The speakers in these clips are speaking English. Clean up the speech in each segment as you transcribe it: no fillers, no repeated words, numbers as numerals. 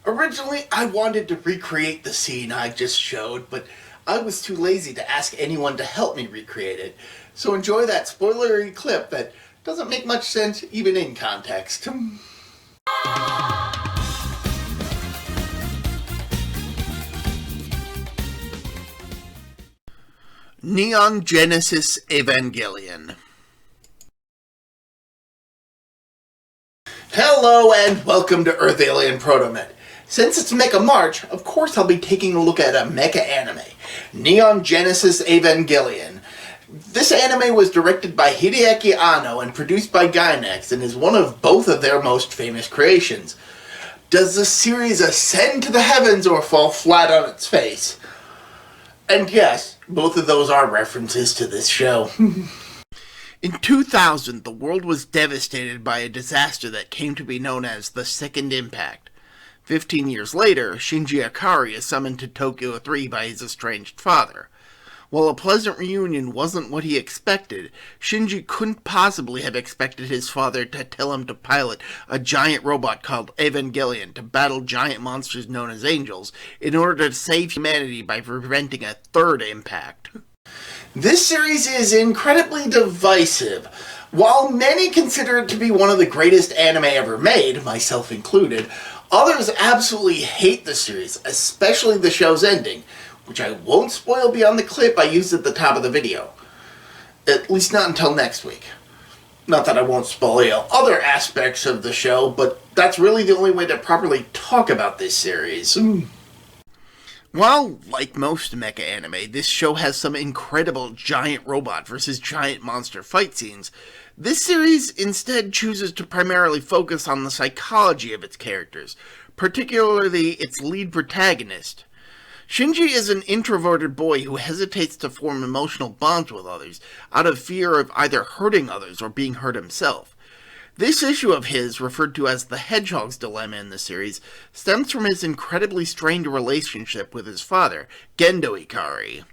Originally, I wanted to recreate the scene I just showed, but I was too lazy to ask anyone to help me recreate it. So enjoy that spoilery clip that doesn't make much sense even in context. Neon Genesis Evangelion. Hello and welcome to Earth Alien ProtoMet. Since it's Mecha March, of course I'll be taking a look at a mecha anime, Neon Genesis Evangelion. This anime was directed by Hideaki Anno and produced by Gainax and is one of both of their most famous creations. Does the series ascend to the heavens or fall flat on its face? And yes, both of those are references to this show. In 2000, the world was devastated by a disaster that came to be known as the Second Impact. 15 years later, Shinji Ikari is summoned to Tokyo 3 by his estranged father. While a pleasant reunion wasn't what he expected, Shinji couldn't possibly have expected his father to tell him to pilot a giant robot called Evangelion to battle giant monsters known as angels in order to save humanity by preventing a third impact. This series is incredibly divisive. While many consider it to be one of the greatest anime ever made, myself included, others absolutely hate the series, especially the show's ending, which I won't spoil beyond the clip I used at the top of the video. At least not until next week. Not that I won't spoil other aspects of the show, but that's really the only way to properly talk about this series. While, like most mecha anime, this show has some incredible giant robot versus giant monster fight scenes, this series instead chooses to primarily focus on the psychology of its characters, particularly its lead protagonist. Shinji is an introverted boy who hesitates to form emotional bonds with others out of fear of either hurting others or being hurt himself. This issue of his, referred to as the Hedgehog's Dilemma in the series, stems from his incredibly strained relationship with his father, Gendo Ikari.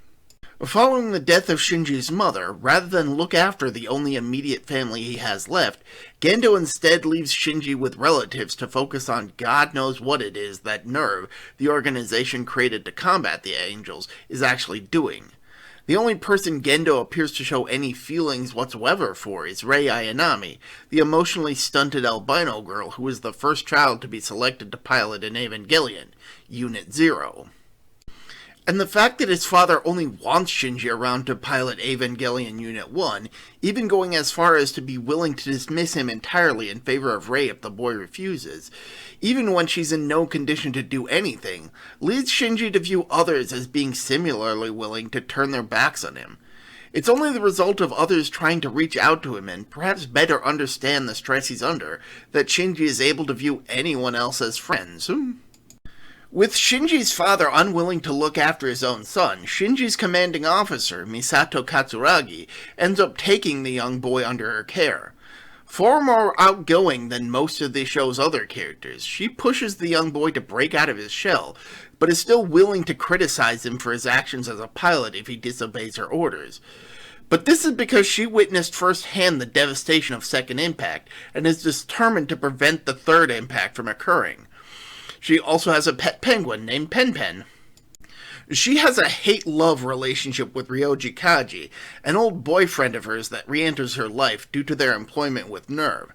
Following the death of Shinji's mother, rather than look after the only immediate family he has left, Gendo instead leaves Shinji with relatives to focus on God knows what it is that NERV, the organization created to combat the angels, is actually doing. The only person Gendo appears to show any feelings whatsoever for is Rei Ayanami, the emotionally stunted albino girl who was the first child to be selected to pilot an Evangelion, Unit 0. And the fact that his father only wants Shinji around to pilot Evangelion Unit 1, even going as far as to be willing to dismiss him entirely in favor of Rei if the boy refuses, even when she's in no condition to do anything, leads Shinji to view others as being similarly willing to turn their backs on him. It's only the result of others trying to reach out to him and perhaps better understand the stress he's under that Shinji is able to view anyone else as friends. With Shinji's father unwilling to look after his own son, Shinji's commanding officer, Misato Katsuragi, ends up taking the young boy under her care. Far more outgoing than most of the show's other characters, she pushes the young boy to break out of his shell, but is still willing to criticize him for his actions as a pilot if he disobeys her orders. But this is because she witnessed firsthand the devastation of Second Impact, and is determined to prevent the third impact from occurring. She also has a pet penguin named Pen Pen. She has a hate-love relationship with Ryoji Kaji, an old boyfriend of hers that re-enters her life due to their employment with NERV.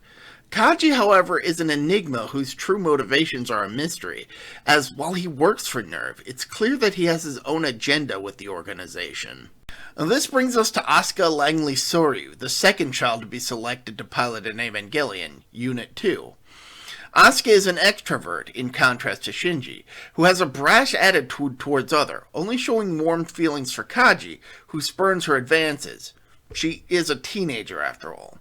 Kaji, however, is an enigma whose true motivations are a mystery, as while he works for NERV, it's clear that he has his own agenda with the organization. And this brings us to Asuka Langley Soryu, the second child to be selected to pilot an Evangelion, Unit 2. Asuka is an extrovert, in contrast to Shinji, who has a brash attitude towards others, only showing warm feelings for Kaji, who spurns her advances. She is a teenager, after all.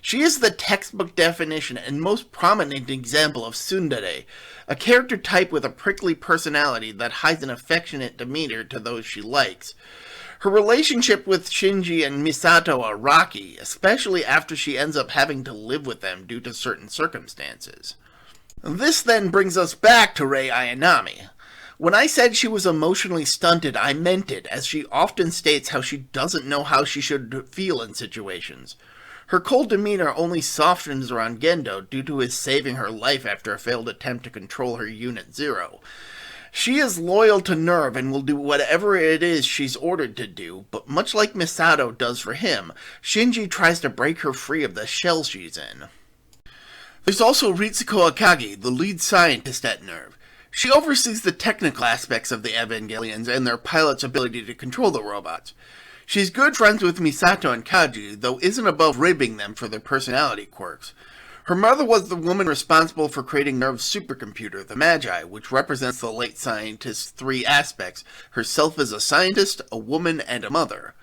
She is the textbook definition and most prominent example of tsundere, a character type with a prickly personality that hides an affectionate demeanor to those she likes. Her relationship with Shinji and Misato are rocky, especially after she ends up having to live with them due to certain circumstances. This then brings us back to Rei Ayanami. When I said she was emotionally stunted, I meant it, as she often states how she doesn't know how she should feel in situations. Her cold demeanor only softens around Gendo due to his saving her life after a failed attempt to control her Unit Zero. She is loyal to NERV and will do whatever it is she's ordered to do, but much like Misato does for him, Shinji tries to break her free of the shell she's in. There's also Ritsuko Akagi, the lead scientist at NERV. She oversees the technical aspects of the Evangelions and their pilot's ability to control the robots. She's good friends with Misato and Kaji, though isn't above ribbing them for their personality quirks. Her mother was the woman responsible for creating NERV's supercomputer, the Magi, which represents the late scientist's three aspects, herself as a scientist, a woman, and a mother.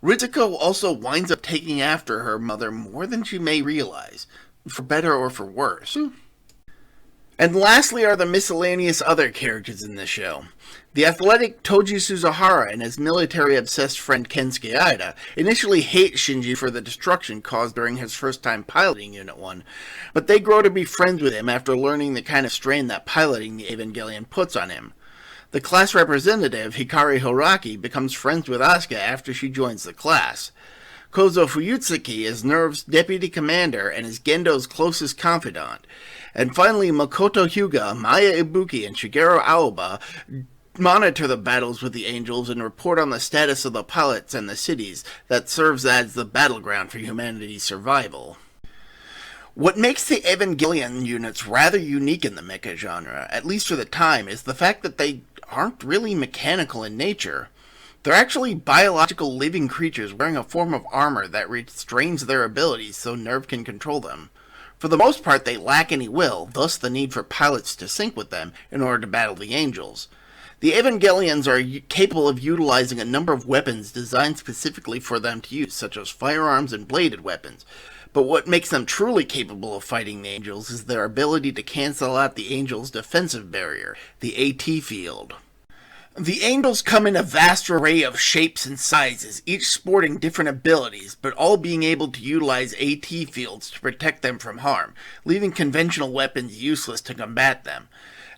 Ritsuko also winds up taking after her mother more than she may realize, for better or for worse. And lastly are the miscellaneous other characters in the show. The athletic Toji Suzuhara and his military-obsessed friend Kensuke Aida initially hate Shinji for the destruction caused during his first time piloting Unit 1, but they grow to be friends with him after learning the kind of strain that piloting the Evangelion puts on him. The class representative, Hikari Horaki, becomes friends with Asuka after she joins the class. Kozo Fuyutsuki is NERV's deputy commander and is Gendo's closest confidant. And finally, Makoto Hyuga, Maya Ibuki, and Shigeru Aoba monitor the battles with the Angels and report on the status of the pilots and the cities that serves as the battleground for humanity's survival. What makes the Evangelion units rather unique in the mecha genre, at least for the time, is the fact that they aren't really mechanical in nature. They're actually biological living creatures wearing a form of armor that restrains their abilities so NERV can control them. For the most part, they lack any will, thus the need for pilots to sync with them in order to battle the Angels. The Evangelions are capable of utilizing a number of weapons designed specifically for them to use, such as firearms and bladed weapons. But what makes them truly capable of fighting the Angels is their ability to cancel out the Angels' defensive barrier, the AT field. The Angels come in a vast array of shapes and sizes, each sporting different abilities, but all being able to utilize AT fields to protect them from harm, leaving conventional weapons useless to combat them.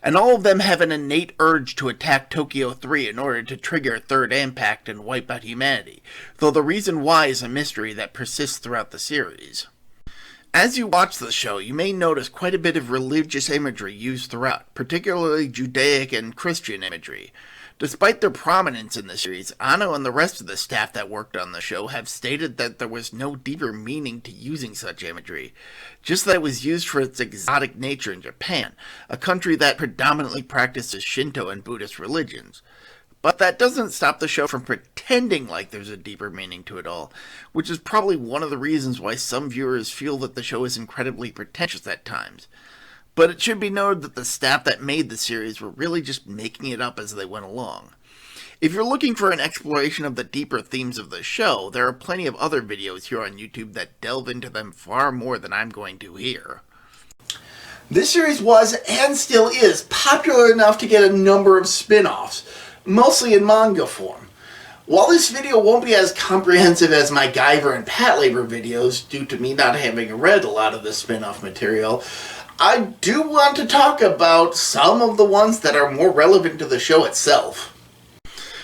And all of them have an innate urge to attack Tokyo 3 in order to trigger third impact and wipe out humanity, though the reason why is a mystery that persists throughout the series. As you watch the show, you may notice quite a bit of religious imagery used throughout, particularly Judaic and Christian imagery. Despite their prominence in the series, Anno and the rest of the staff that worked on the show have stated that there was no deeper meaning to using such imagery, just that it was used for its exotic nature in Japan, a country that predominantly practices Shinto and Buddhist religions. But that doesn't stop the show from pretending like there's a deeper meaning to it all, which is probably one of the reasons why some viewers feel that the show is incredibly pretentious at times. But it should be noted that the staff that made the series were really just making it up as they went along. If you're looking for an exploration of the deeper themes of the show, there are plenty of other videos here on YouTube that delve into them far more than I'm going to here. This series was, and still is, popular enough to get a number of spin-offs, mostly in manga form. While this video won't be as comprehensive as my Guyver and Patlabor videos, due to me not having read a lot of the spin-off material, I do want to talk about some of the ones that are more relevant to the show itself.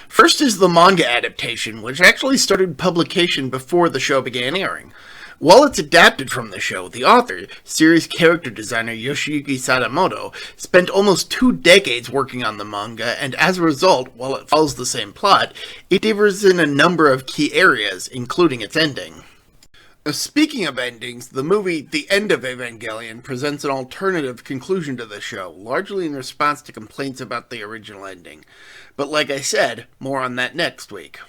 First is the manga adaptation, which actually started publication before the show began airing. While it's adapted from the show, the author, series character designer Yoshiyuki Sadamoto, spent almost 2 decades working on the manga, and as a result, while it follows the same plot, it differs in a number of key areas, including its ending. Speaking of endings, the movie The End of Evangelion presents an alternative conclusion to the show, largely in response to complaints about the original ending. But like I said, more on that next week.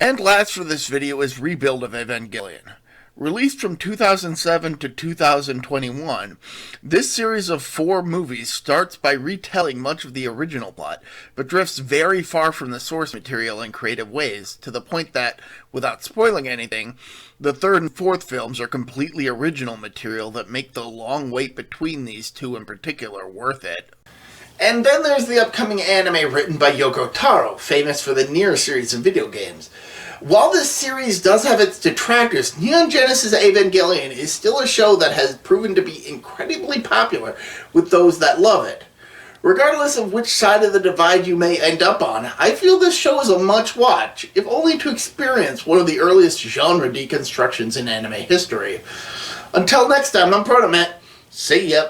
And last for this video is Rebuild of Evangelion. Released from 2007 to 2021, this series of 4 movies starts by retelling much of the original plot, but drifts very far from the source material in creative ways, to the point that, without spoiling anything, the 3rd and 4th films are completely original material that make the long wait between these two in particular worth it. And then there's the upcoming anime written by Yoko Taro, famous for the Nier series of video games. While this series does have its detractors, Neon Genesis Evangelion is still a show that has proven to be incredibly popular with those that love it. Regardless of which side of the divide you may end up on, I feel this show is a must-watch, if only to experience one of the earliest genre deconstructions in anime history. Until next time, I'm ProtoMet. See ya.